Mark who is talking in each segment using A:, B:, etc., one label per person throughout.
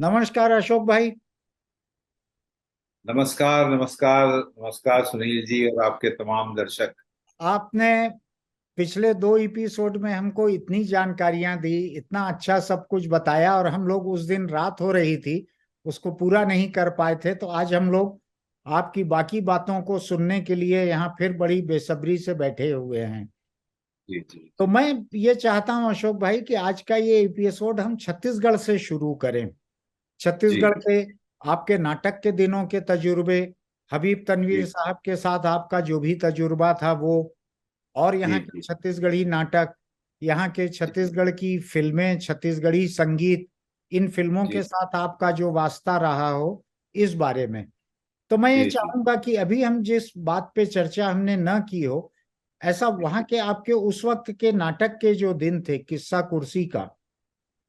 A: नमस्कार अशोक भाई।
B: नमस्कार नमस्कार नमस्कार सुनील जी और आपके तमाम दर्शक।
A: आपने पिछले दो एपिसोड में हमको इतनी जानकारियां दी, इतना अच्छा सब कुछ बताया, और हम लोग उस दिन रात हो रही थी, उसको पूरा नहीं कर पाए थे। तो आज हम लोग आपकी बाकी बातों को सुनने के लिए यहाँ फिर बड़ी बेसब्री से बैठे हुए हैं।
B: जी जी
A: तो
B: जी
A: मैं ये चाहता हूँ अशोक भाई कि आज का ये एपिसोड हम छत्तीसगढ़ से शुरू करें।
B: जी
A: छत्तीसगढ़ के आपके नाटक के दिनों के तजुर्बे, हबीब तनवीर
B: जी
A: साहब के साथ आपका जो भी तजुर्बा था वो, और
B: जी
A: यहाँ के
B: जी
A: छत्तीसगढ़ी नाटक, यहाँ के
B: जी
A: छत्तीसगढ़ की फिल्में, छत्तीसगढ़ी संगीत, इन फिल्मों के
B: जी
A: साथ आपका जो वास्ता रहा हो, इस बारे में। तो मैं ये
B: जी जी
A: चाहूंगा कि अभी हम जिस बात पे चर्चा हमने न की हो, ऐसा वहाँ के आपके उस वक्त के नाटक के जो दिन थे, किस्सा कुर्सी का,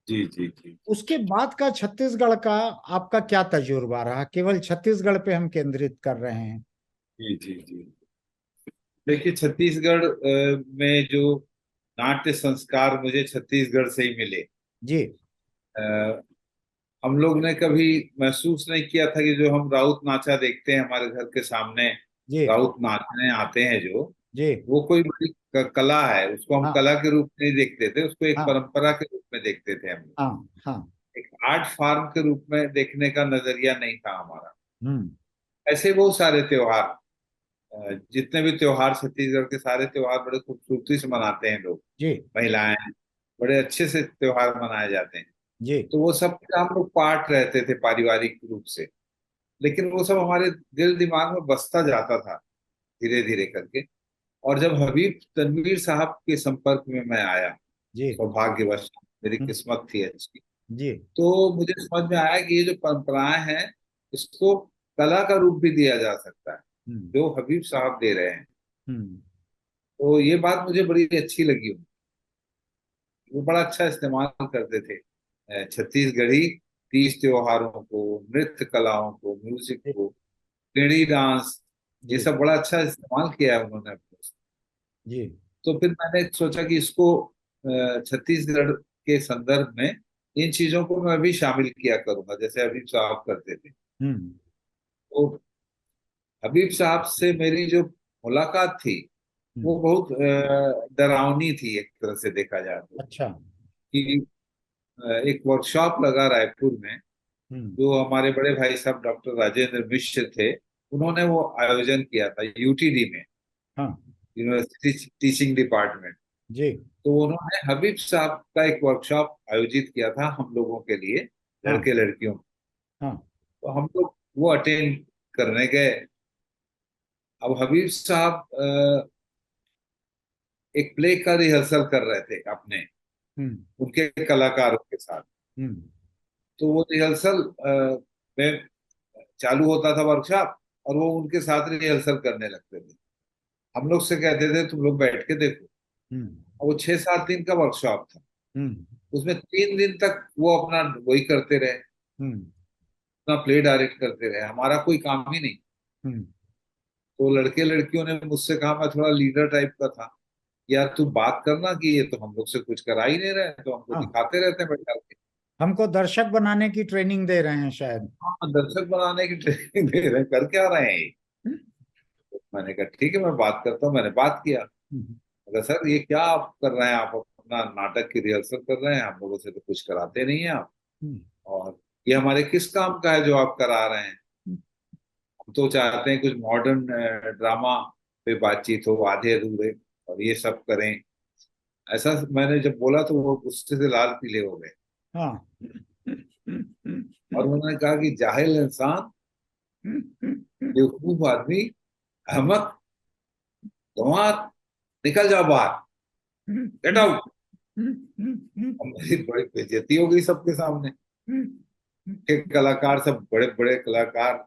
B: जी जी जी
A: उसके बाद का छत्तीसगढ़ का आपका क्या तजुर्बा रहा? केवल छत्तीसगढ़ पे हम केंद्रित कर रहे हैं।
B: जी जी जी। देखिए छत्तीसगढ़ में जो नाट्य संस्कार मुझे छत्तीसगढ़ से ही मिले।
A: जी
B: अ, हम लोग ने कभी महसूस नहीं किया था कि जो हम राउत नाचा देखते हैं हमारे घर के सामने,
A: जी
B: राउत नाचने आते हैं जो,
A: जी।
B: वो कोई बड़ी कला है। उसको हम
A: हाँ
B: कला के रूप में नहीं देखते थे, उसको एक
A: हाँ
B: परंपरा के रूप में देखते थे हम।
A: हाँ हाँ।
B: एक आर्ट फॉर्म के रूप में देखने का नजरिया नहीं था हमारा।
A: हम्म।
B: ऐसे बहुत सारे त्योहार, जितने भी त्योहार छत्तीसगढ़ के सारे त्योहार बड़े खूबसूरती से मनाते हैं लोग,
A: जी
B: महिलाएं, बड़े अच्छे से त्योहार मनाए जाते हैं।
A: जी
B: तो वो सब का हम लोग पार्ट रहते थे पारिवारिक रूप से। लेकिन वो सब हमारे दिल दिमाग में बसता जाता था धीरे धीरे करके। और जब हबीब तनवीर साहब के संपर्क में मैं आया,
A: जी।
B: सौभाग्यवश, मेरी
A: हम्म,
B: किस्मत थी अच्छी,
A: जी।
B: तो मुझे समझ में आया कि ये जो परंपराएं हैं, इसको कला का रूप भी दिया जा सकता है,
A: हम्म
B: जो हबीब साहब दे रहे हैं।
A: हम्म।
B: तो ये बात मुझे बड़ी अच्छी लगी। वो बड़ा अच्छा इस्तेमाल करते थे छत्तीसगढ़ी तीज त्योहारों को, नृत्य कलाओं को, म्यूजिक
A: जी
B: को, पेड़ी डांस, ये
A: जी
B: सब बड़ा अच्छा इस्तेमाल किया है उन्होंने अपने।
A: जी।
B: तो फिर मैंने सोचा कि इसको छत्तीसगढ़ के संदर्भ में इन चीजों को मैं भी शामिल किया करूंगा, जैसे हबीब साहब करते थे।
A: हम्म
B: तो हबीब साहब से मेरी जो मुलाकात थी,
A: हम्म।
B: वो बहुत डरावनी थी एक तरह से देखा जाए तो।
A: अच्छा।
B: कि एक वर्कशॉप लगा रायपुर में,
A: हम्म।
B: जो हमारे बड़े भाई साहब डॉक्टर राजेंद्र मिश्र थे, उन्होंने वो आयोजन किया था यूटीडी में,
A: हाँ।
B: University teaching department.
A: जी।
B: तो उन्होंने हबीब साहब का एक वर्कशॉप आयोजित किया था हम लोगों के लिए,
A: हाँ
B: लड़के लड़कियों।
A: हाँ
B: तो हम लोग वो अटेंड करने गए। अब हबीब साहब एक प्ले का रिहर्सल कर रहे थे अपने,
A: हम्म
B: उनके कलाकारों के साथ।
A: हम्म।
B: तो वो रिहर्सल में चालू होता था वर्कशॉप, और वो उनके साथ रिहर्सल करने लगते थे। हम लोग से कहते थे तुम लोग बैठ के देखो।
A: हम्म
B: और वो 6-7 दिन का वर्कशॉप था।
A: हम्म
B: उसमें 3 दिन तक वो अपना वही करते रहे,
A: हम्म
B: अपना प्ले डायरेक्ट करते रहे, हमारा कोई काम ही नहीं।
A: हम्म।
B: तो लड़के लड़कियों ने मुझसे कहा, मैं थोड़ा लीडर टाइप का था, यार तू बात करना कि ये तो हम लोग से कुछ करा ही नहीं रहे हैं, तो हमको
A: हाँ,
B: दिखाते रहते हैं बैठा के।
A: हमको दर्शक बनाने की ट्रेनिंग दे रहे हैं शायद।
B: हाँ, दर्शक बनाने की ट्रेनिंग दे रहे हैं, कर क्या रहे हैं ये? तो मैंने कहा ठीक है, मैं बात करता हूँ। मैंने बात किया,
A: हम्म
B: अगर सर ये क्या आप कर रहे हैं, आप अपना नाटक की रिहर्सल कर रहे हैं, हम लोगों से तो कुछ कराते नहीं हैं आप।
A: हम्म
B: और ये हमारे किस काम का है जो आप करा रहे हैं? हम तो चाहते हैं कुछ मॉडर्न ड्रामा पे बातचीत हो, आधे अधूरे, और ये सब करें। ऐसा मैंने जब बोला तो वो गुस्से से लाल पीले हो गए।
A: हाँ।
B: और उन्होंने कहा कि जाहिल इंसान, बेवकूफ आदमी, अहमक, गंवार, निकल जाओ बाहर, गेट आउट। और मेरी बड़ी बेइज्जती हो गई सबके सामने। के कलाकार, सब बड़े बड़े कलाकार,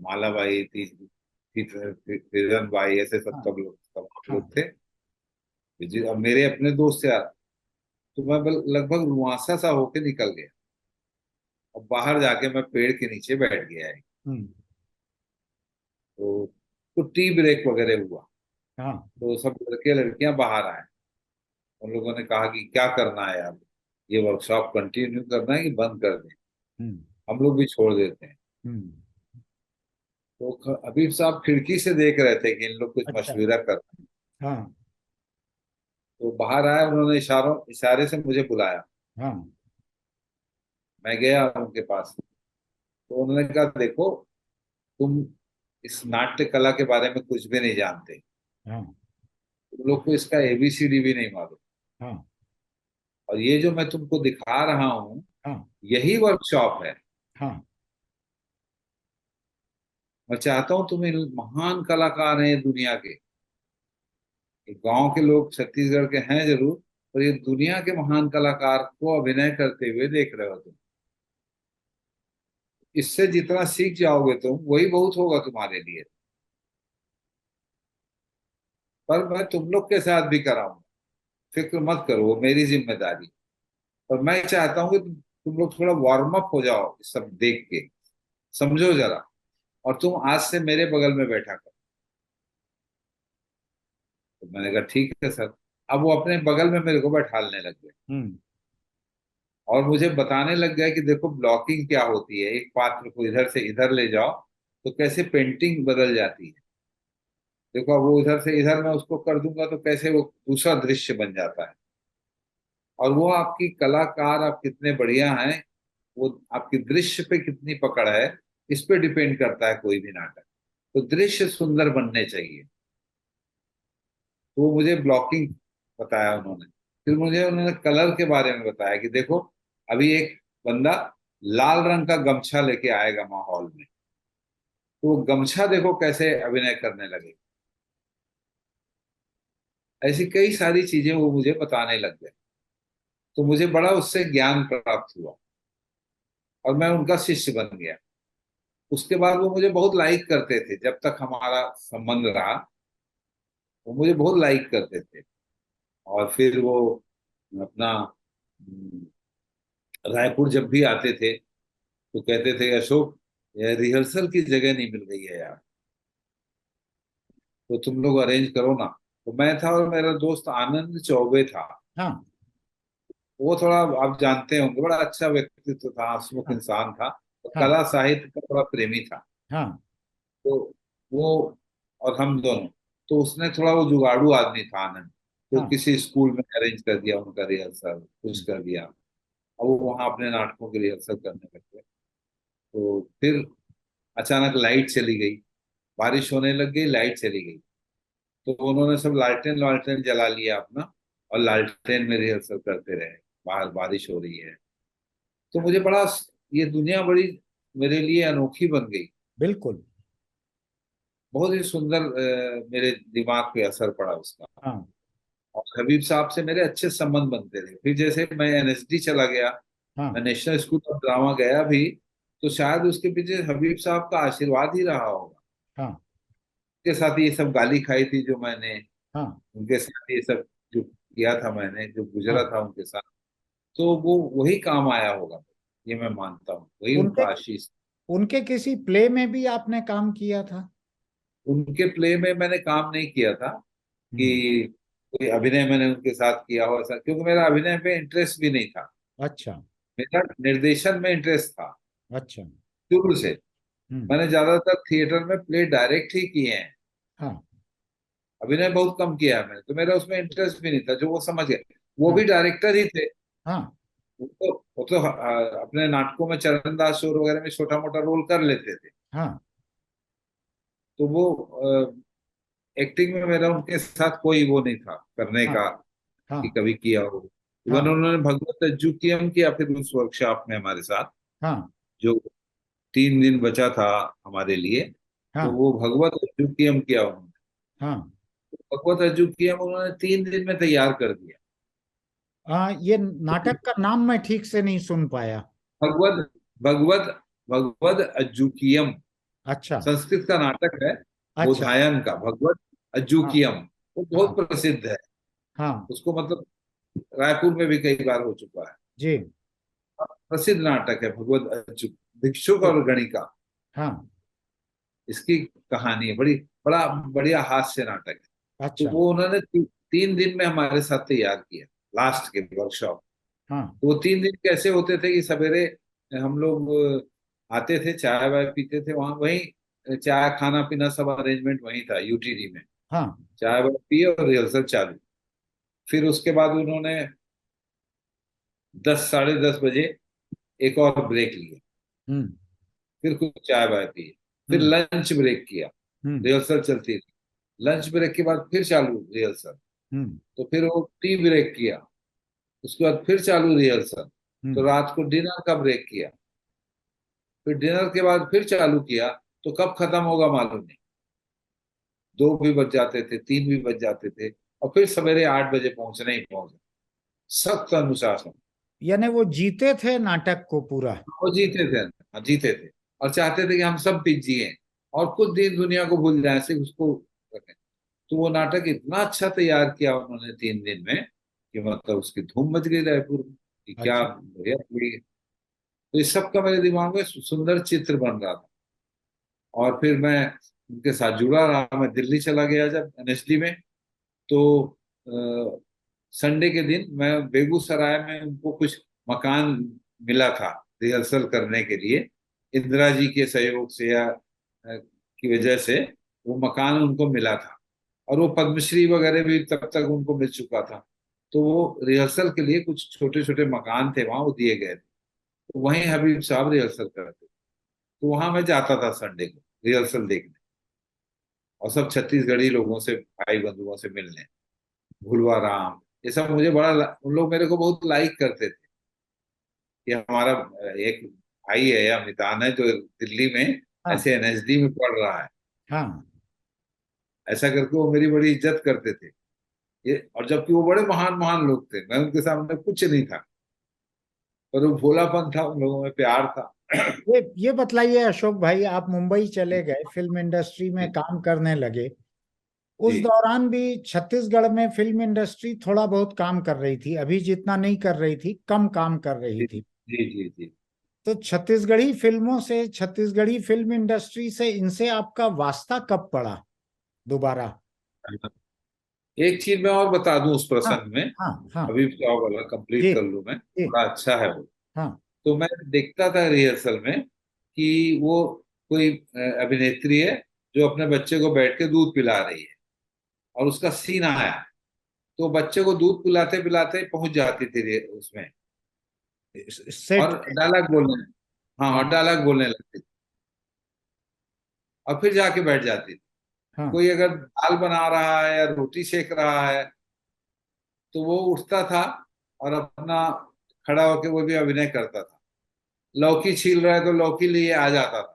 B: माला बाई थी, तीजन बाई, ऐसे सब
A: हाँ
B: सब लोग, सब
A: हाँ
B: लोग थे। और मेरे अपने दोस्त यार। तो मैं लगभग रुआंसा सा होके निकल गया। और बाहर जाके मैं पेड़ के नीचे बैठ गया है।
A: हम्म।
B: तो टी ब्रेक वगैरह हुआ।
A: हाँ
B: तो सब लड़के लड़कियां बाहर आए। उन लोगों ने कहा कि क्या करना है यार, ये वर्कशॉप कंटिन्यू करना है कि बंद कर दें?
A: हम्म।
B: हम लोग भी छोड़ देते हैं।
A: हम्म।
B: तो हबीब साहब खिड़की से देख रहे थे कि इन लोग कुछ
A: अच्छा।
B: मशविरा कर रहे हैं।
A: हाँ।
B: तो बाहर आया, उन्होंने इशारे से मुझे बुलाया।
A: हाँ।
B: मैं गया उनके पास। तो उन्होंने कहा, देखो, तुम इस नाट्य कला के बारे में कुछ भी नहीं जानते,
A: हाँ।
B: तुम लोग को इसका एबीसीडी भी नहीं मालूम,
A: हाँ।
B: और ये जो मैं तुमको दिखा रहा हूँ,
A: हाँ।
B: यही वर्कशॉप है।
A: हाँ।
B: मैं चाहता हूँ तुम इन महान कलाकार हैं दुनिया के, ये गांव के लोग छत्तीसगढ़ के हैं जरूर, पर ये दुनिया के महान कलाकार को अभिनय करते हुए देख रहे हो तुम। इससे जितना सीख जाओगे तुम, वही बहुत होगा तुम्हारे लिए। पर मैं तुम लोग के साथ भी कराऊंगा, फिक्र मत करो, वो मेरी जिम्मेदारी। पर मैं चाहता हूँ कि तुम लोग थोड़ा वार्म अप हो जाओ इस सब देख के, समझो जरा। और तुम आज से मेरे बगल में बैठा करो। तो मैंने कहा, ठीक है सर। अब वो अपने बगल में मेरे को बैठालने लग गए,
A: हम्म।
B: और मुझे बताने लग गया कि देखो ब्लॉकिंग क्या होती है, एक पात्र को इधर से इधर ले जाओ तो कैसे पेंटिंग बदल जाती है। देखो, अब वो इधर से इधर मैं उसको कर दूंगा तो कैसे वो दूसरा दृश्य बन जाता है। और वो आपकी कलाकार, आप कितने बढ़िया हैं, वो आपकी दृश्य पे कितनी पकड़ है, इस पे डिपेंड करता है कोई भी नाटक। तो दृश्य सुंदर बनने चाहिए। तो वो मुझे ब्लॉकिंग बताया उन्होंने। फिर मुझे उन्होंने कलर के बारे में बताया कि देखो, अभी एक बंदा लाल रंग का गमछा लेके आएगा माहौल में, तो वो गमछा देखो कैसे अभिनय करने लगे। ऐसी कई सारी चीजें वो मुझे बताने लग गए। तो मुझे बड़ा उससे ज्ञान प्राप्त हुआ, और मैं उनका शिष्य बन गया। उसके बाद वो मुझे बहुत लाइक करते थे, जब तक हमारा संबंध रहा वो मुझे बहुत लाइक करते थे। और फिर वो अपना रायपुर जब भी आते थे तो कहते थे, अशोक, ये रिहर्सल की जगह नहीं मिल रही है यार, तो तुम लोग अरेंज करो ना। तो मैं था और मेरा दोस्त आनंद चौबे था।
A: हाँ।
B: वो थोड़ा, आप जानते होंगे, बड़ा अच्छा व्यक्तित्व था, हंसमुख
A: हाँ।
B: इंसान था, और
A: हाँ।
B: कला साहित्य का बड़ा प्रेमी था।
A: हाँ।
B: तो वो और हम दोनों, तो उसने थोड़ा, वो जुगाड़ू आदमी था आनंद, तो
A: हाँ।
B: किसी स्कूल में अरेंज कर दिया उनका रिहर्सल, कुछ
A: हम्म।
B: कर दिया। और वो वहां अपने नाटकों की रिहर्सल करने लगे। तो फिर अचानक लाइट चली गई, बारिश होने लग गई, लाइट चली गई। तो उन्होंने सब लालटेन लालटेन जला लिया अपना, और लालटेन में रिहर्सल करते रहे। बाहर बारिश हो रही है। तो मुझे बड़ा, ये दुनिया बड़ी मेरे लिए अनोखी बन गई।
A: बिल्कुल।
B: बहुत ही सुंदर मेरे दिमाग पे असर पड़ा उसका।
A: हाँ।
B: और हबीब साहब से मेरे अच्छे संबंध बनते थे। फिर जैसे मैं एनएसडी चला गया, मैं
A: हाँ।
B: नेशनल स्कूल ऑफ ड्रामा गया भी, तो शायद उसके पीछे हबीब साहब का आशीर्वाद ही रहा होगा।
A: हाँ।
B: उनके साथ ये सब गाली खाई थी जो मैंने,
A: हाँ।
B: उनके साथ ये सब जो किया था मैंने, जो गुजरा
A: हाँ।
B: था उनके साथ, तो वो वही काम आया होगा। ये मैं मानता हूँ, वही
A: उनके
B: उनका आशीष।
A: उनके किसी प्ले में भी आपने काम किया था?
B: उनके प्ले में मैंने काम नहीं किया था
A: हम्म।
B: कि कोई अभिनय मैंने उनके साथ किया हो ऐसा, क्योंकि मेरा अभिनय में इंटरेस्ट भी नहीं था।
A: अच्छा।
B: मेरा निर्देशन में इंटरेस्ट था
A: अच्छा।
B: शुरू से।
A: हम्म।
B: मैंने ज्यादातर थिएटर में प्ले डायरेक्ट ही किए हैं,
A: हाँ।
B: अभिनय बहुत कम किया है मैंने। तो मेरा उसमें इंटरेस्ट भी नहीं था, जो वो समझ गए। वो
A: हाँ।
B: भी डायरेक्टर ही थे।
A: हाँ।
B: वो तो अपने नाटकों में चरणदास चोर वगैरह में छोटा मोटा रोल कर लेते थे।
A: हाँ।
B: तो वो एक्टिंग में मेरा उनके साथ कोई वो नहीं था करने
A: हाँ।
B: का, कि
A: हाँ।
B: कभी किया हो। इवन
A: हाँ।
B: उन्होंने भगवत एज्जुकियम किया फिर उस वर्कशॉप में हमारे साथ,
A: हाँ।
B: जो 3 दिन बचा था हमारे लिए। तो
A: हाँ।
B: वो भगवत एज्जुकियम किया उन्होंने।
A: हाँ।
B: भगवत एज्जुकियम उन्होंने 3 दिन में तैयार कर दिया।
A: हाँ, ये नाटक का नाम मैं ठीक से नहीं सुन पाया।
B: भगवत भगवत भगवत अज्जुकियम
A: अच्छा।
B: संस्कृत का नाटक है,
A: अच्छा।
B: बोधायन का भगवत
A: हाँ।
B: अज्जुकियम। वो बहुत
A: हाँ।
B: प्रसिद्ध है।
A: हाँ।
B: उसको मतलब रायपुर में भी कई बार हो चुका है।
A: जी।
B: प्रसिद्ध नाटक है भगवत अच्युत, भिक्षुक
A: जी।
B: और गणिका।
A: हाँ।
B: इसकी कहानी है, बड़ा बढ़िया हास्य नाटक है। तो
A: अच्छा।
B: वो उन्होंने 3 दिन में हमारे साथ तैयार किया, लास्ट के वर्कशॉप।
A: हाँ।
B: तो वो 3 दिन कैसे होते थे कि सवेरे हम लोग आते थे, चाय वाय पीते थे वहां, वहीं चाय खाना पीना सब अरेंजमेंट वहीं था यूटीडी में।
A: हाँ।
B: चाय वाय पिए और रिहर्सल चालू। फिर उसके बाद उन्होंने 10 साढ़े 10 बजे एक और ब्रेक लिया।
A: हम्म।
B: फिर कुछ चाय वाय पिए। फिर
A: हम्म।
B: लंच ब्रेक किया।
A: हम्म।
B: रिहर्सल चलती थी। लंच ब्रेक के बाद फिर चालू रिहर्सल।
A: हम्म।
B: तो फिर वो टी ब्रेक किया। उसके बाद फिर चालू रिहर्सल। तो
A: हम्म।
B: रात को डिनर का ब्रेक किया। फिर डिनर के बाद फिर चालू किया। तो कब खत्म होगा मालूम नहीं। 2 भी बज जाते थे, 3 भी बज जाते थे। और फिर सवेरे 8 बजे पहुंचना ही पहुंचना। सख्त अनुशासन।
A: यानी वो जीते थे नाटक को पूरा।
B: वो जीते थे। हाँ, जीते थे। और चाहते थे कि हम सब जिए और कुछ दिन दुनिया को भूल जाए, सिर्फ उसको रखें। तो वो नाटक इतना अच्छा तैयार किया उन्होंने 3 दिन में कि मतलब उसकी धूम मच गई रायपुर में कि क्या
A: अच्छा।
B: बढ़िया हुई। तो इस सब का मेरे दिमाग में सुंदर चित्र बन रहा था। और फिर मैं उनके साथ जुड़ा रहा। मैं दिल्ली चला गया जब एनएसडी में। तो संडे के दिन मैं बेगूसराय में उनको कुछ मकान मिला था रिहर्सल करने के लिए। इंदिरा जी के सहयोग से या की वजह से वो मकान उनको मिला था। और वो पद्मश्री वगैरह भी तब तक उनको मिल चुका था। तो वो रिहर्सल के लिए कुछ छोटे छोटे मकान थे वहां, वो दिए गए थे। तो वहीं हबीब साहब रिहर्सल करते थे। तो वहां मैं जाता था संडे को रिहर्सल देखने। और सब छत्तीसगढ़ी लोगों से, भाई बंधुओं से मिलने। भुलवा राम, ये सब मुझे उन लोग मेरे को बहुत लाइक करते थे कि हमारा एक भाई है या मितान है जो दिल्ली में
A: हाँ।
B: ऐसे एनएसडी में पढ़ रहा है।
A: हाँ।
B: ऐसा करके वो मेरी बड़ी इज्जत करते थे। ये और जबकि वो बड़े महान महान लोग थे, मैं उनके सामने कुछ नहीं था। पर वो भोलापन था, उन लोगों में प्यार था।
A: ये बतलाइए अशोक भाई, आप मुंबई चले गए, फिल्म इंडस्ट्री में
B: जी।
A: काम करने लगे। उस
B: जी।
A: दौरान भी छत्तीसगढ़ में फिल्म इंडस्ट्री थोड़ा बहुत काम कर रही थी, अभी जितना नहीं कर रही थी, कम काम कर रही
B: जी।
A: थी।
B: जी। जी। जी।
A: तो छत्तीसगढ़ी फिल्मों से, छत्तीसगढ़ी फिल्म इंडस्ट्री से, इनसे आपका वास्ता कब पड़ा दोबारा?
B: एक चीज मैं और बता दूं उस
A: हाँ।
B: प्रसंग में।
A: हाँ। हाँ।
B: अभी जॉब वाला कंप्लीट
A: जी।
B: कर लूं मैं,
A: जी।
B: बड़ा अच्छा है वो।
A: हाँ।
B: तो मैं देखता था रिहर्सल में कि वो कोई अभिनेत्री है जो अपने बच्चे को बैठ के दूध पिला रही है। और उसका सीन आया। तो बच्चे को दूध पिलाते पिलाते पहुंच जाती थी उसमें।
A: सेट
B: और
A: पे।
B: डायलॉग बोलने, हाँ,
A: हाँ।
B: और डायलॉग बोलने लगती थी। और फिर जाके बैठ जाती थी।
A: हाँ।
B: कोई अगर दाल बना रहा है या रोटी सेक रहा है तो वो उठता था और अपना खड़ा होकर वो भी अभिनय करता था। लौकी छील रहा है तो लौकी लिए आ जाता था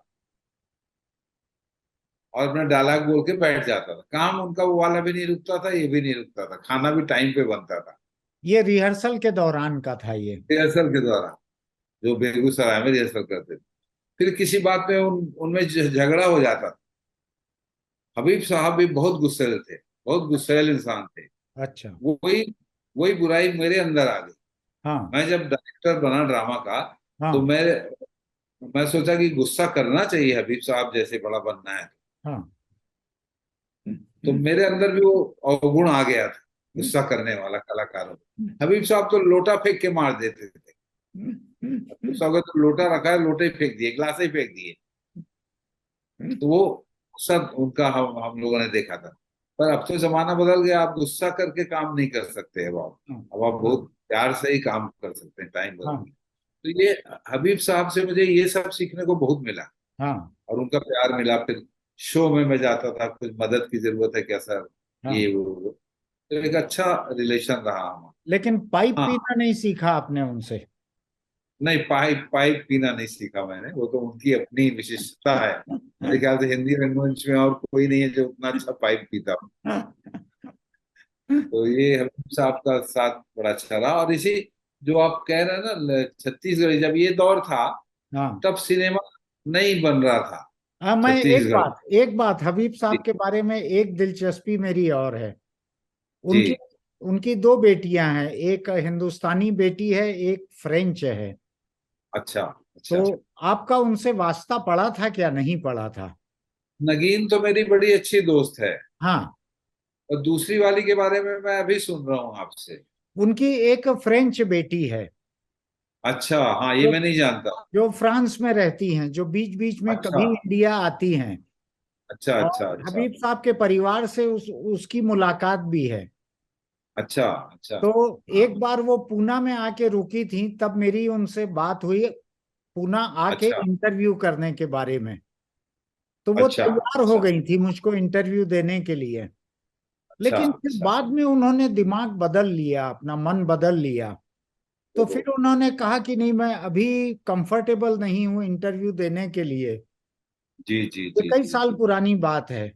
B: और अपना डायलॉग बोल के बैठ जाता था। काम उनका वो वाला भी नहीं रुकता था, ये भी नहीं रुकता था। खाना भी टाइम पे बनता था।
A: ये रिहर्सल के दौरान का था ये?
B: रिहर्सल के दौरान जो बेगूसराय में रिहर्सल करते थे। फिर किसी बात में उनमें झगड़ा हो जाता था। हबीब साहब भी बहुत गुस्सैल थे, बहुत गुस्सैल इंसान थे।
A: अच्छा।
B: वही वही बुराई मेरे अंदर आ गई।
A: हाँ।
B: मैं जब डायरेक्टर बना ड्रामा का, तो
A: हाँ।
B: मैं सोचा कि गुस्सा करना चाहिए, हबीब साहब जैसे बड़ा बनना है।
A: हाँ।
B: तो मेरे अंदर भी वो अवगुण आ गया था, गुस्सा करने वाला कलाकारों में। हबीब साहब तो लोटा फेंक के मार देते थे। गुस्सा हो गया तो लोटा रखा है, लोटे ही फेंक दिए, गिलास ही फेंक दिए। तो वो गुस्सा उनका हम लोगों ने देखा था। पर अब तो जमाना बदल गया, आप गुस्सा करके काम नहीं कर सकते। अब आप
A: हाँ।
B: बहुत प्यार से ही काम कर सकते हैं, टाइम बदल
A: हाँ।
B: गया। तो ये हबीब साहब से मुझे ये सब सीखने को बहुत मिला।
A: हाँ।
B: और उनका प्यार मिला। फिर शो में मैं जाता था, कुछ मदद की जरूरत है क्या सर, ये
A: हाँ।
B: वो। तो एक अच्छा रिलेशन रहा हमारा।
A: लेकिन पाइप
B: हाँ।
A: पीना नहीं सीखा आपने उनसे?
B: नहीं, पाइप पाइप पीना नहीं सीखा मैंने, वो तो उनकी अपनी विशिष्टता है। मेरे ख्याल से हिंदी रंगमंच में और कोई नहीं है जो उतना अच्छा पाइप पीता हो। तो ये हबीब साहब का साथ बड़ा अच्छा रहा। और इसी जो आप कह रहे हैं ना, छत्तीसगढ़ जब ये दौर था,
A: हाँ।
B: तब सिनेमा नहीं बन रहा था
A: हाँ, मैं
B: छत्तीसगढ़ में।
A: एक बात हबीब
B: जी।
A: साहब के बारे में, एक दिलचस्पी मेरी और है। उनकी
B: जी।
A: उनकी दो बेटियां हैं, एक हिंदुस्तानी बेटी है, एक फ्रेंच है।
B: अच्छा।
A: तो
B: अच्छा।
A: आपका उनसे वास्ता पड़ा था क्या, नहीं पड़ा था?
B: नगीन तो मेरी बड़ी अच्छी दोस्त है।
A: हाँ।
B: और दूसरी वाली के बारे में मैं अभी सुन रहा हूँ आपसे।
A: उनकी एक फ्रेंच बेटी है।
B: अच्छा, हाँ, ये
A: जो
B: मैं नहीं जानता।
A: जो फ्रांस में रहती हैं, जो बीच बीच में
B: अच्छा,
A: कभी इंडिया आती हैं।
B: अच्छा, अच्छा,
A: और
B: अच्छा,
A: हबीब साहब के परिवार से उसकी मुलाकात भी है।
B: अच्छा, अच्छा।
A: तो
B: हाँ,
A: एक बार वो पूना में आके रुकी थी, तब मेरी उनसे बात हुई, पूना आके
B: अच्छा,
A: इंटरव्यू करने के बारे में। तो वो
B: अच्छा,
A: तैयार हो
B: अच्छा,
A: गई थी मुझको इंटरव्यू देने के लिए।
B: अच्छा,
A: लेकिन फिर
B: अच्छा।
A: बाद में उन्होंने दिमाग बदल लिया, अपना मन बदल लिया। तो
B: ओहो।
A: फिर उन्होंने कहा कि नहीं, मैं अभी कंफर्टेबल नहीं हूँ इंटरव्यू देने के लिए।
B: जी, जी,
A: ये
B: जी,
A: कई
B: जी,
A: साल
B: जी,
A: पुरानी बात है।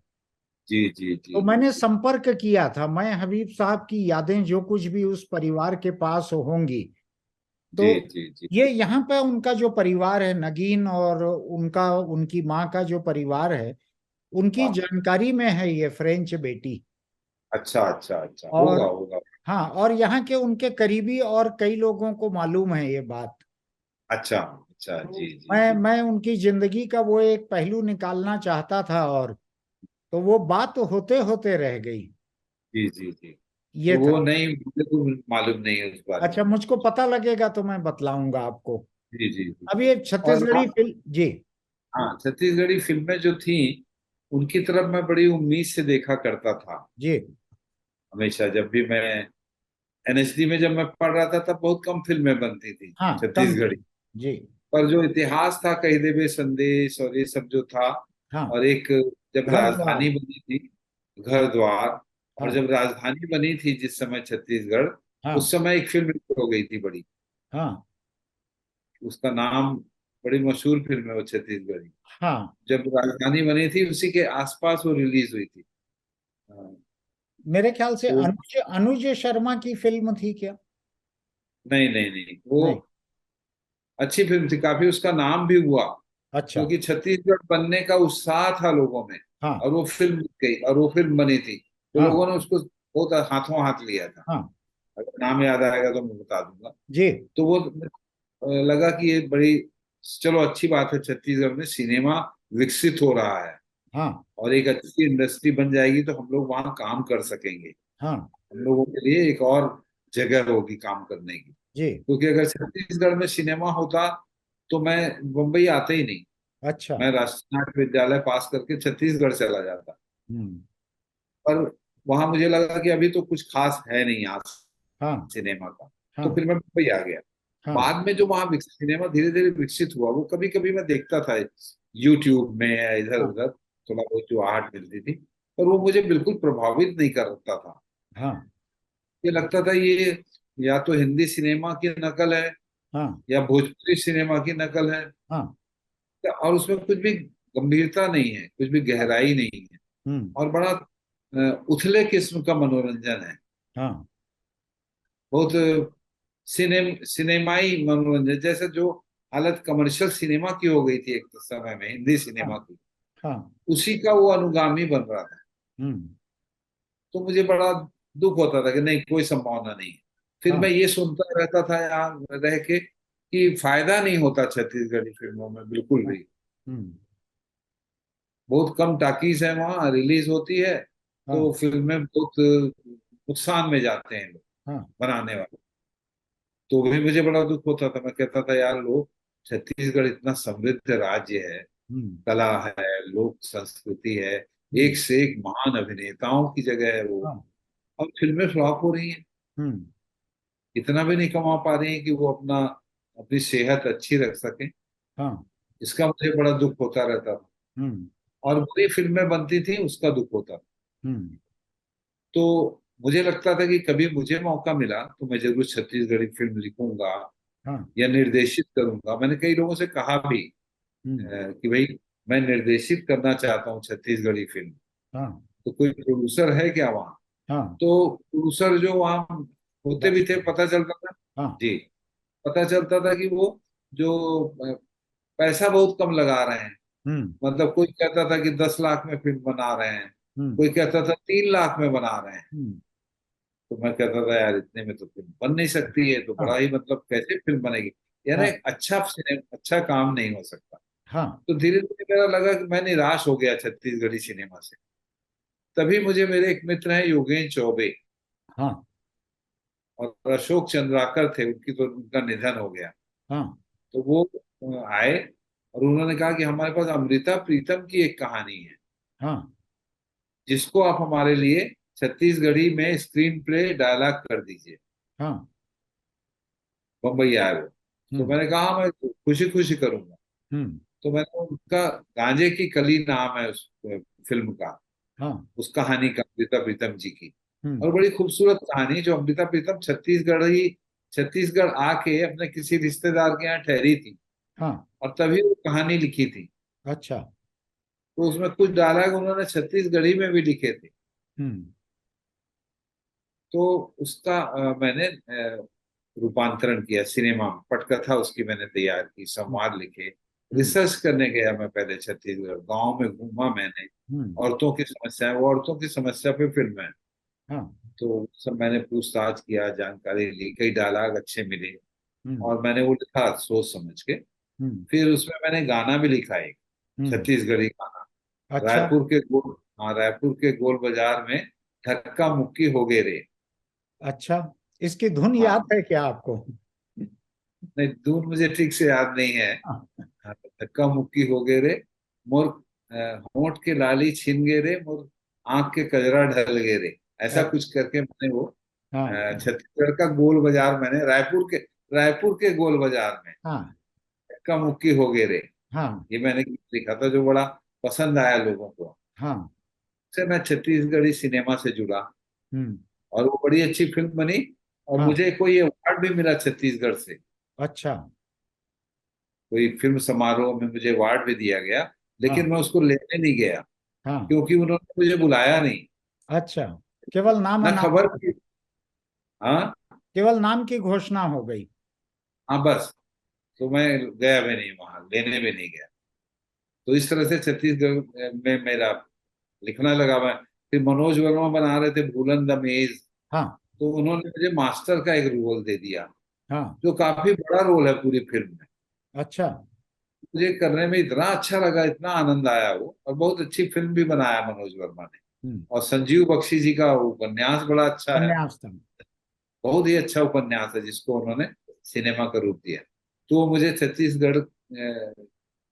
B: जी, जी,
A: तो
B: जी, जी,
A: मैंने
B: जी,
A: संपर्क किया था, मैं हबीब साहब की यादें जो कुछ भी उस परिवार के पास होंगी, तो
B: जी, जी, जी।
A: ये यहाँ पे उनका जो परिवार है, नगीन और उनका, उनकी माँ का जो परिवार है, उनकी
B: हाँ,
A: जानकारी में है ये फ्रेंच बेटी।
B: अच्छा, अच्छा, अच्छा,
A: और
B: होगा, होगा।
A: हाँ, और यहाँ के उनके करीबी और कई लोगों को मालूम है ये बात।
B: अच्छा, अच्छा,
A: तो
B: जी, जी,
A: मैं
B: जी,
A: मैं उनकी जिंदगी का वो एक पहलू निकालना चाहता था, और तो वो बात होते होते रह गई।
B: जी, जी, जी।
A: ये
B: वो
A: था।
B: नहीं, मुझे तो मालूम नहीं है उस बारे में।
A: अच्छा, मुझको पता लगेगा तो मैं बतलाऊंगा आपको।
B: जी, जी, जी।
A: अब ये
B: और
A: छत्तीसगढ़ी
B: हाँ,
A: फिल्म जी।
B: हाँ, छत्तीसगढ़ी फिल्में जो थी, उनकी तरफ मैं बड़ी उम्मीद से देखा करता था।
A: जी।
B: हमेशा जब भी मैं एनएसडी में जब मैं पढ़ रहा था, तब बहुत कम फिल्में बनती थी
A: हाँ, कम थी।
B: छत्तीसगढ़ी।
A: जी।
B: पर जो इतिहास था, कही देवे संदेश और ये सब जो था,
A: हाँ,
B: और एक जब
A: घर द्वार।
B: राजधानी बनी थी, घर द्वार, और
A: हाँ,
B: जब राजधानी बनी थी जिस समय छत्तीसगढ़,
A: हाँ,
B: उस समय एक फिल्म रिलीज हो गई थी बड़ी।
A: हाँ,
B: उसका नाम, बड़ी मशहूर फिल्म है वो छत्तीसगढ़ी।
A: हाँ।
B: जब राजधानी बनी थी उसी के आसपास वो रिलीज हुई थी। हाँ,
A: मेरे ख्याल से
B: तो
A: अनुज अनुज शर्मा की फिल्म थी क्या?
B: नहीं, नहीं, नहीं, वो
A: नहीं।
B: अच्छी फिल्म थी काफी, उसका नाम भी हुआ,
A: अच्छा।
B: क्योंकि छत्तीसगढ़ बनने का उत्साह था लोगों में।
A: हाँ,
B: और वो फिल्म जीत गई और वो फिल्म बनी थी, तो
A: हाँ,
B: लोगों ने उसको बहुत हाथों हाथ लिया था।
A: हाँ।
B: अगर नाम याद आएगा तो मैं बता दूंगा।
A: जी।
B: तो वो लगा कि ये बड़ी, चलो अच्छी बात है, छत्तीसगढ़ में सिनेमा विकसित हो रहा है,
A: हाँ,
B: और एक अच्छी इंडस्ट्री बन जाएगी तो हम लोग वहाँ काम कर सकेंगे।
A: हाँ।
B: हम लोगों के लिए एक और जगह होगी काम करने की।
A: जी।
B: क्योंकि अगर छत्तीसगढ़ में सिनेमा होता तो मैं मुंबई आता ही नहीं।
A: अच्छा।
B: मैं राष्ट्रीय नाट्य विद्यालय पास करके छत्तीसगढ़ चला जाता।
A: हम्म।
B: पर वहां मुझे लगा कि अभी तो कुछ खास है नहीं आज
A: हाँ,
B: सिनेमा का, तो
A: हाँ,
B: फिर मैं मुंबई आ गया।
A: हाँ,
B: बाद में जो वहाँ सिनेमा धीरे धीरे विकसित हुआ, वो कभी कभी मैं देखता था यूट्यूब में या इधर
A: हाँ,
B: उधर, थोड़ा बहुत जो आहट मिलती थी, पर वो मुझे बिल्कुल प्रभावित नहीं करता था।
A: हाँ,
B: ये लगता था ये या तो हिंदी सिनेमा की नकल है,
A: हाँ,
B: या भोजपुरी सिनेमा की नकल है,
A: हाँ।
B: और उसमें कुछ भी गंभीरता नहीं है, कुछ भी गहराई नहीं है,
A: हम्म।
B: और बड़ा उथले किस्म का मनोरंजन है।
A: हाँ,
B: बहुत सिनेमाई मनोरंजन, जैसे जो हालत कमर्शियल सिनेमा की हो गई थी एक समय में, हिंदी
A: हाँ,
B: सिनेमा की,
A: हाँ।
B: उसी का वो अनुगामी बन रहा था।
A: हम्म।
B: तो मुझे बड़ा दुख होता था कि नहीं, कोई संभावना नहीं है। फिर मैं
A: हाँ।
B: ये सुनता रहता था यहाँ रह के कि फायदा नहीं होता छत्तीसगढ़ी फिल्मों में बिल्कुल
A: हाँ।
B: भी।
A: हम्म।
B: बहुत कम टाकीज है वहाँ रिलीज होती है,
A: हाँ,
B: तो फिल्में बहुत नुकसान में जाते हैं लोग
A: हाँ।
B: बनाने वाले। तो भी मुझे बड़ा दुख होता था, मैं कहता था यार, लोग, छत्तीसगढ़ इतना समृद्ध राज्य है,
A: हम्म।
B: कला है, लोक संस्कृति है,
A: हम्म।
B: एक से एक महान अभिनेताओं की जगह है वो,
A: हाँ।
B: अब फिल्में फ्लॉप हो रही हैं।
A: हम्म।
B: इतना भी नहीं कमा पा रही हैं कि वो अपनी सेहत अच्छी रख सकें।
A: हाँ।
B: इसका मुझे बड़ा दुख होता रहता था।
A: हम्म।
B: और बुरी फिल्में बनती थी, उसका दुख होता था।
A: हम्म।
B: तो मुझे लगता था कि कभी मुझे मौका मिला तो मैं जरूर छत्तीसगढ़ी फिल्म लिखूंगा
A: हाँ।
B: या निर्देशित करूंगा। मैंने कई लोगों से कहा भी
A: हम्म।
B: कि भाई, मैं निर्देशित करना चाहता हूँ छत्तीसगढ़ी फिल्म।
A: हाँ।
B: तो कोई प्रोड्यूसर है क्या वहाँ?
A: हाँ।
B: तो प्रोड्यूसर जो वहाँ होते भी थे, पता चलता था।
A: हाँ।
B: जी, पता चलता था कि वो जो पैसा बहुत कम लगा रहे हैं।
A: हम्म।
B: मतलब कोई कहता था कि 10 लाख में फिल्म बना रहे हैं,
A: हम्म।
B: कोई कहता था 3 लाख में बना रहे हैं।
A: हम्म।
B: तो मैं कहता था यार, इतने में तो फिल्म बन नहीं सकती है, तो
A: हाँ।
B: बड़ा ही, मतलब कैसे फिल्म बनेगी? यानी
A: हाँ।
B: अच्छा काम नहीं हो सकता।
A: हाँ।
B: तो धीरे धीरे मेरा लगा कि मैं निराश हो गया छत्तीसगढ़ी सिनेमा से। तभी मुझे मेरे एक मित्र हैं योगेश चौबे,
A: हाँ।
B: और अशोक चंद्राकर थे, उनका निधन हो गया।
A: हाँ
B: तो वो आए और उन्होंने कहा कि हमारे पास अमृता प्रीतम की एक कहानी है,
A: हाँ
B: जिसको आप हमारे लिए छत्तीसगढ़ी में स्क्रीन प्ले डायलॉग कर दीजिए।
A: हाँ।
B: बम्बई आए वो। तो
A: हम्म
B: मैंने कहा "हाँ, मैं खुशी खुशी करूंगा"।
A: हम्म।
B: तो मैंने उनका, गांजे की कली नाम है उस फिल्म का,
A: हाँ।
B: उस कहानी का, अमृता प्रीतम जी की।
A: हम्म।
B: और बड़ी खूबसूरत कहानी, जो अमृता प्रीतम छत्तीसगढ़ आके अपने किसी रिश्तेदार के यहाँ ठहरी थी,
A: हाँ।
B: और तभी वो कहानी लिखी थी।
A: अच्छा।
B: तो उसमें कुछ डायलॉग उन्होंने छत्तीसगढ़ी में भी लिखे थे।
A: हम्म
B: तो उसका मैंने रूपांतरण किया सिनेमा में, पटकथा उसकी मैंने तैयार की,
A: हम्म
B: संवाद लिखे।
A: हम्म
B: रिसर्च करने गया मैं पहले छत्तीसगढ़, गांव में घूमा मैंने।
A: हम्म।
B: औरतों की समस्या है, वो औरतों की समस्या पे फिल्म है।
A: हाँ।
B: तो सब मैंने पूछताछ किया, जानकारी ली, कई डायलॉग अच्छे मिले,
A: हम्म
B: और मैंने वो लिखा सोच समझ के।
A: हम्म
B: फिर उसमें मैंने गाना भी लिखा, एक
A: हम्म।
B: छत्तीसगढ़ी गाना।
A: अच्छा।
B: रायपुर के गोल बाजार में धक्का मुक्की हो गए रे।
A: अच्छा, इसकी धुन याद
B: हाँ,
A: है क्या आपको?
B: नहीं धुन मुझे ठीक से याद नहीं है।
A: हाँ
B: हाँ, धक्का मुक्की हो गए रे, मोर होंठ के लाली छिन गए रे, मोर आंख के कजरा ढल गए रे। ऐसा
A: अ-
B: कुछ करके मैंने वो
A: हाँ
B: छत्तीसगढ़ का गोल बाजार, मैंने रायपुर के गोल बाजार में
A: हाँ
B: धक्का मुक्की हो गए रे,
A: हाँ
B: ये मैंने लिखा था, जो बड़ा पसंद आया लोगों को।
A: हाँ।
B: से मैं छत्तीसगढ़ी सिनेमा से जुड़ा,
A: हम्म।
B: और वो बड़ी अच्छी फिल्म बनी। और
A: हाँ।
B: मुझे कोई अवार्ड भी मिला छत्तीसगढ़ से,
A: अच्छा।
B: कोई फिल्म समारोह में मुझे अवार्ड भी दिया गया। लेकिन
A: हाँ
B: मैं उसको लेने नहीं गया,
A: हाँ।
B: क्योंकि उन्होंने मुझे बुलाया नहीं,
A: अच्छा, केवल नाम
B: ना खबर
A: अनाउंस,
B: की। हाँ,
A: केवल नाम की घोषणा हो गई।
B: हाँ बस। तो मैं गया भी नहीं वहां, लेने भी नहीं गया। तो इस तरह से छत्तीसगढ़ में मेरा लिखना लगा मैं। फिर मनोज वर्मा बना रहे थे भूलन द मेज,
A: हाँ
B: तो उन्होंने मुझे मास्टर का एक रोल दे दिया,
A: हाँ।
B: जो काफी बड़ा रोल है पूरी फिल्म में।
A: अच्छा।
B: मुझे करने में इतना अच्छा लगा, इतना आनंद आया वो, और बहुत अच्छी फिल्म भी बनाया मनोज वर्मा ने।
A: हम्म।
B: और संजीव बख्शी जी का उपन्यास बड़ा अच्छा है,
A: संन्यास था।
B: बहुत ही अच्छा उपन्यास है, जिसको उन्होंने सिनेमा का रूप दिया। तो वो मुझे छत्तीसगढ़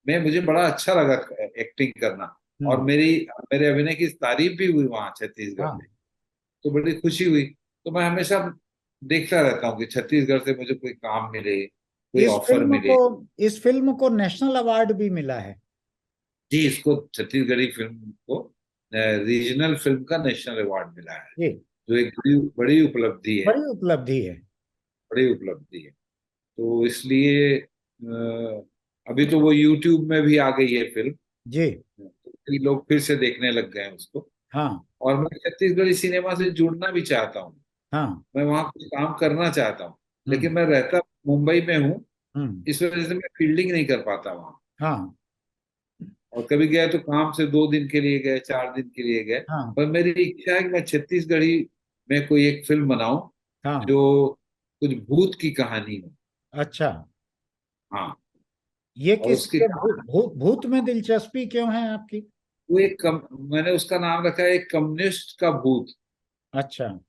B: में मुझे बड़ा अच्छा लगा एक्टिंग करना। और
A: हम्म।
B: मेरे अभिनय की तारीफ भी हुई वहां छत्तीसगढ़
A: हाँ।
B: में, तो बड़ी खुशी हुई। तो मैं हमेशा देखता रहता हूँ कि छत्तीसगढ़ से मुझे कोई काम मिले, कोई
A: इस
B: ऑफर
A: फिल्म
B: मिले।
A: को इस फिल्म को नेशनल अवार्ड भी मिला है।
B: जी, इसको छत्तीसगढ़ी फिल्म को रीजनल फिल्म का नेशनल अवार्ड मिला है,
A: जी,
B: जो एक बड़ी बड़ी उपलब्धि है,
A: बड़ी उपलब्धि है।
B: बड़ी उपलब्धि है। तो इसलिए अभी तो वो यूट्यूब में भी आ गई है फिल्म,
A: जी।
B: तो कई लोग फिर से देखने लग गए हैं उसको।
A: हाँ
B: और मैं छत्तीसगढ़ी सिनेमा से जुड़ना भी चाहता हूँ,
A: हाँ।
B: मैं वहाँ कुछ काम करना चाहता हूँ। लेकिन
A: हम्म
B: मैं रहता मुंबई में हूँ,
A: हम्म।
B: इस वजह से मैं फील्डिंग नहीं कर पाता वहाँ।
A: हाँ
B: और कभी गए तो काम से 2 दिन के लिए गए, 4 दिन के लिए गए।
A: हाँ
B: पर मेरी इच्छा है कि मैं छत्तीसगढ़ी में कोई एक फिल्म बनाऊं,
A: हाँ।
B: जो कुछ भूत की कहानी हो।
A: अच्छा,
B: हाँ,
A: ये
B: और
A: किस
B: उसकी
A: लिए भूत में दिलचस्पी क्यों है आपकी?
B: वो मैंने उसका नाम रखा है एक कम्युनिस्ट का भूत,
A: अच्छा,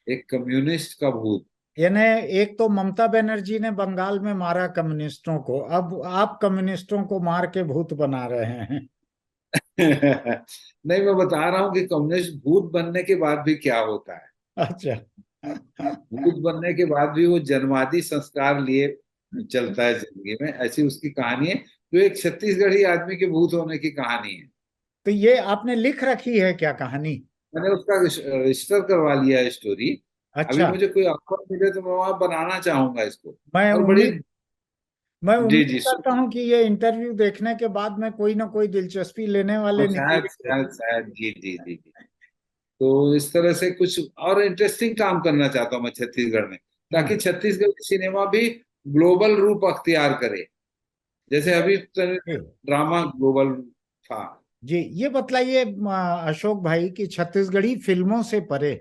B: एक कम्युनिस्ट का भूत।
A: यानी एक तो ममता बनर्जी ने बंगाल में मारा कम्युनिस्टों को, अब आप कम्युनिस्टों को मार के भूत बना रहे हैं।
B: नहीं, मैं बता रहा हूँ कि कम्युनिस्ट भूत बनने के बाद भी क्या होता है।
A: अच्छा।
B: भूत बनने के बाद भी वो जन्मादि संस्कार लिए चलता है जिंदगी में, ऐसी उसकी कहानी है, जो एक छत्तीसगढ़ी आदमी के भूत होने की कहानी है।
A: तो ये आपने लिख रखी है क्या कहानी?
B: मैंने उसका रजिस्टर करवा लिया है स्टोरी। अभी
A: अच्छा।
B: मुझे कोई ऑफर मिले तो मैं वहां बनाना चाहूंगा इसको।
A: मैं
B: और बड़ी,
A: उम्मीद मैं
B: जी
A: उम्मीद
B: जी,
A: करता हूँ कि ये इंटरव्यू देखने के बाद में कोई ना कोई दिलचस्पी लेने वाले
B: और शायद
A: निकलेंगे।
B: शायद शायद जी जी जी जी। तो इस तरह से कुछ और इंटरेस्टिंग काम करना चाहता हूँ मैं छत्तीसगढ़ में, ताकि
A: हाँ
B: छत्तीसगढ़ की सिनेमा भी ग्लोबल रूप अख्तियार करे, जैसे अभी
A: जी।
B: ड्रामा ग्लोबल था।
A: जी, ये बतलाइए अशोक भाई कि छत्तीसगढ़ी फिल्मों से परे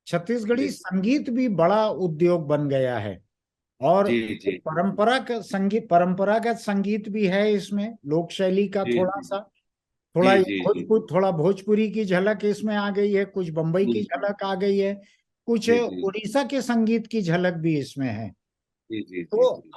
A: छत्तीसगढ़ी
B: जी
A: संगीत भी बड़ा उद्योग बन गया है। और
B: जी जी
A: परंपरागत संगीत भी है इसमें, लोक शैली का
B: जी
A: थोड़ा
B: जी
A: सा,
B: जी
A: थोड़ा
B: जी जी
A: थोड़ा भोजपुरी की झलक इसमें आ गई है, कुछ बम्बई
B: जी
A: की
B: जी
A: झलक आ गई है, कुछ
B: जी जी
A: उड़ीसा के संगीत की झलक भी इसमें है।
B: जी जी जी
A: तो
B: जी।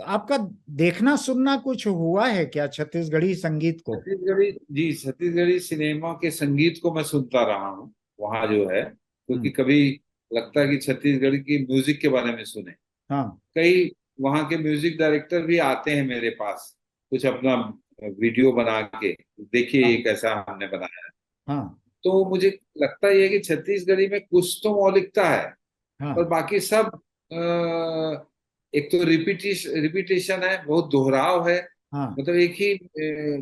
A: आपका देखना सुनना कुछ हुआ है क्या छत्तीसगढ़ी संगीत को?
B: छत्तीसगढ़ी, जी छत्तीसगढ़ी सिनेमा के संगीत को मैं सुनता रहा हूँ वहाँ जो है, क्योंकि
A: हम्म।
B: कभी लगता है कि छत्तीसगढ़ की म्यूजिक के बारे में सुने।
A: हाँ
B: कई वहाँ के म्यूजिक डायरेक्टर भी आते हैं मेरे पास, कुछ अपना वीडियो बना के, देखिए ये
A: हाँ
B: कैसा हमने बनाया है।
A: हाँ
B: तो मुझे लगता ही है कि छत्तीसगढ़ी में कुछ तो मौलिकता है, पर
A: हाँ
B: बाकी सब एक तो रिपीटेशन है, बहुत दोहराव है।
A: हाँ
B: मतलब एक ही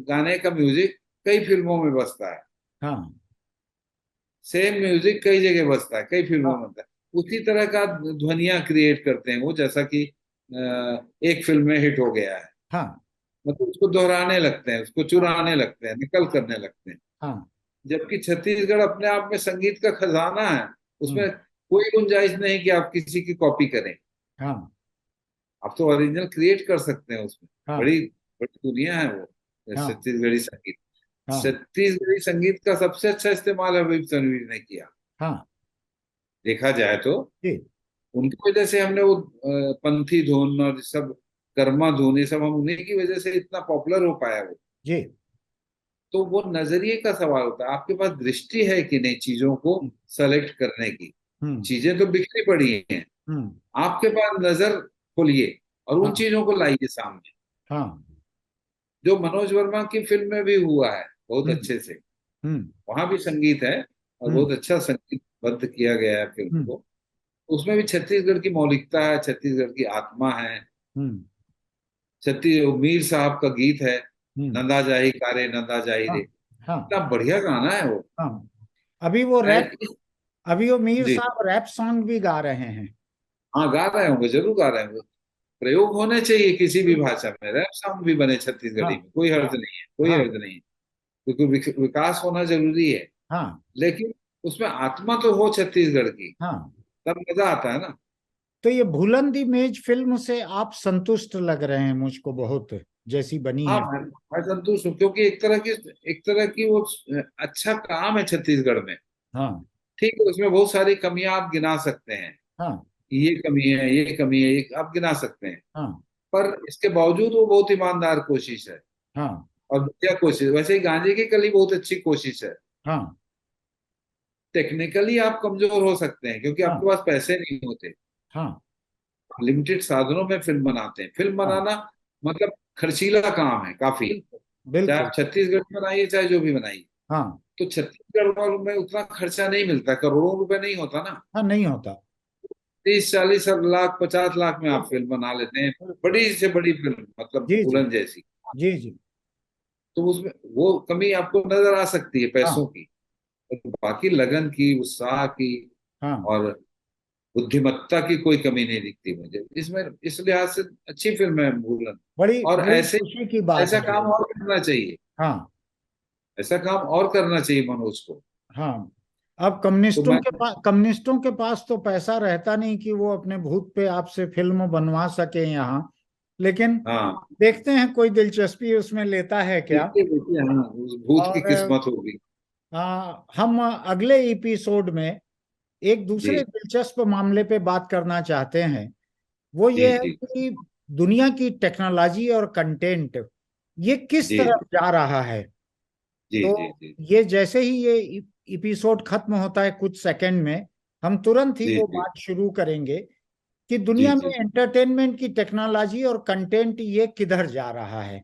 B: गाने का म्यूजिक कई फिल्मों में बजता है,
A: हाँ
B: सेम म्यूजिक कई जगह बजता है, कई फिल्मों में
A: हाँ
B: बजता है। उसी तरह का ध्वनिया क्रिएट करते हैं वो, जैसा कि एक फिल्म में हिट हो गया है,
A: हाँ
B: मतलब उसको दोहराने लगते हैं, उसको
A: हाँ
B: चुराने लगते हैं, नकल करने लगते हैं।
A: हाँ।
B: जबकि छत्तीसगढ़ अपने आप में संगीत का खजाना है,
A: हम्म।
B: उसमें कोई गुंजाइश नहीं कि आप किसी की कॉपी करें।
A: हाँ
B: आप तो ओरिजिनल क्रिएट कर सकते हैं उसमें।
A: हाँ
B: बड़ी बड़ी दुनिया है वो
A: हाँ
B: छत्तीसगढ़ी संगीत।
A: हाँ
B: छत्तीसगढ़ी संगीत का सबसे अच्छा इस्तेमाल हबीब तनवीर ने किया,
A: हाँ।
B: देखा जाए तो।
A: जी
B: उनकी वजह से हमने वो पंथी धुन और सब, कर्मा धुन, ये सब हम उन्हीं की वजह से इतना पॉपुलर हो पाया वो।
A: जी।
B: तो वो नजरिए का सवाल होता है, आपके पास दृष्टि है कि नहीं चीजों को
A: हम्म
B: सेलेक्ट करने की।
A: हम्म
B: चीजें तो बिखरी पड़ी हैं,
A: हम्म।
B: आपके पास नजर खोलिए और उन
A: हाँ
B: चीजों को लाइए सामने।
A: हाँ।
B: जो मनोज वर्मा की फिल्म में भी हुआ है बहुत
A: हम्म
B: अच्छे से,
A: हम्म
B: वहां भी संगीत है और
A: हम्म
B: बहुत अच्छा संगीतबद्ध किया गया है फिल्म
A: हम्म
B: को। उसमें भी छत्तीसगढ़ की मौलिकता है, छत्तीसगढ़ की आत्मा है।
A: हम्म
B: छत्तीस मीर साहब का गीत है,
A: हम्म।
B: नंदा जाही कारे नंदा जाही रे,
A: हाँ हाँ
B: इतना बढ़िया गाना है वो।
A: हाँ। अभी वो रैप,
B: शायद
A: अभी वो मीर
B: जी,
A: साहब रैप सॉन्ग भी गा रहे हैं।
B: हाँ गा रहे होंगे, जरूर गा रहे होंगे। प्रयोग होने चाहिए किसी भी
A: बिल्कुल।
B: भाषा में, रैप सॉन्ग भी बने
A: हाँ
B: छत्तीसगढ़ी में, कोई हर्ज
A: हाँ
B: नहीं है, कोई
A: हाँ
B: हर्ज नहीं है। क्योंकि विकास होना जरूरी है,
A: हाँ
B: लेकिन उसमें आत्मा तो हो छत्तीसगढ़ की,
A: हाँ।
B: तब मजा आता है ना।
A: तो ये भूलन दी मेज फिल्म से आप संतुष्ट लग रहे हैं मुझको बहुत, जैसी बनी
B: हाँ
A: है।
B: मैं संतुष्ट हूँ, क्योंकि एक तरह की वो अच्छा काम है छत्तीसगढ़ में।
A: हाँ
B: ठीक है, उसमें बहुत सारी कमियां आप गिना सकते हैं,
A: हाँ
B: कि ये कमी है, ये कमी है, ये आप गिना सकते हैं।
A: हाँ
B: पर इसके बावजूद वो बहुत ईमानदार कोशिश है
A: हाँ
B: और बढ़िया कोशिश। वैसे ही गांजे की कली बहुत अच्छी कोशिश है।
A: हाँ
B: टेक्निकली आप कमजोर हो सकते हैं क्योंकि आपके
A: हाँ
B: पास पैसे नहीं होते,
A: हाँ
B: लिमिटेड साधनों में फिल्म बनाते हैं। फिल्म
A: हाँ।
B: बनाना मतलब खर्चीला काम है काफी,
A: बिल्कुल
B: चाहे
A: बिल्कुल।
B: आप छत्तीसगढ़ में बनाइए चाहे जो भी बनाइए।
A: हाँ
B: तो छत्तीसगढ़ वालों में उतना खर्चा नहीं मिलता, करोड़ों रुपए नहीं होता ना।
A: हाँ नहीं होता।
B: 30 40 लाख 50 लाख में आप फिल्म बना लेते हैं,
A: बिल्कुल।
B: बड़ी से बड़ी फिल्म, मतलब
A: जी जी
B: उड़न जैसी।
A: जी जी।
B: तो उसमें वो कमी आपको नजर आ सकती है पैसों
A: हाँ
B: की, और बाकी लगन की, उत्साह की
A: हाँ।
B: और बुद्धिमत्ता की कोई कमी नहीं दिखती मुझे इसमें। इस लिहाज से अच्छी फिल्म है भूलन।
A: बड़ी
B: और
A: बड़ी
B: ऐसे
A: खुशी की बात
B: ऐसा
A: है
B: काम
A: ये।
B: और करना चाहिए,
A: हाँ
B: ऐसा काम और करना चाहिए मनोज को।
A: हाँ। अब
B: तो मैं,
A: कम्युनिस्टों के पास तो पैसा रहता नहीं कि वो अपने भूत पे आपसे फिल्म बनवा सके यहाँ, लेकिन
B: हाँ
A: देखते हैं कोई दिलचस्पी उसमें लेता है क्या।
B: देखिए देखिए, हाँ उस भूत की
A: और
B: किस्मत होगी।
A: हम अगले एपिसोड में एक दूसरे
B: जी
A: दिलचस्प मामले पे बात करना चाहते हैं। वो
B: जी
A: ये है
B: जी
A: कि दुनिया की टेक्नोलॉजी और कंटेंट ये किस
B: जी
A: तरफ
B: जी
A: जा रहा है।
B: जी जी
A: तो
B: जी
A: ये जैसे ही ये एपिसोड खत्म होता है कुछ सेकंड में, हम तुरंत ही
B: जी
A: वो
B: जी
A: बात शुरू करेंगे कि
B: जी
A: दुनिया में
B: जी
A: एंटरटेनमेंट की टेक्नोलॉजी और कंटेंट ये किधर जा रहा है।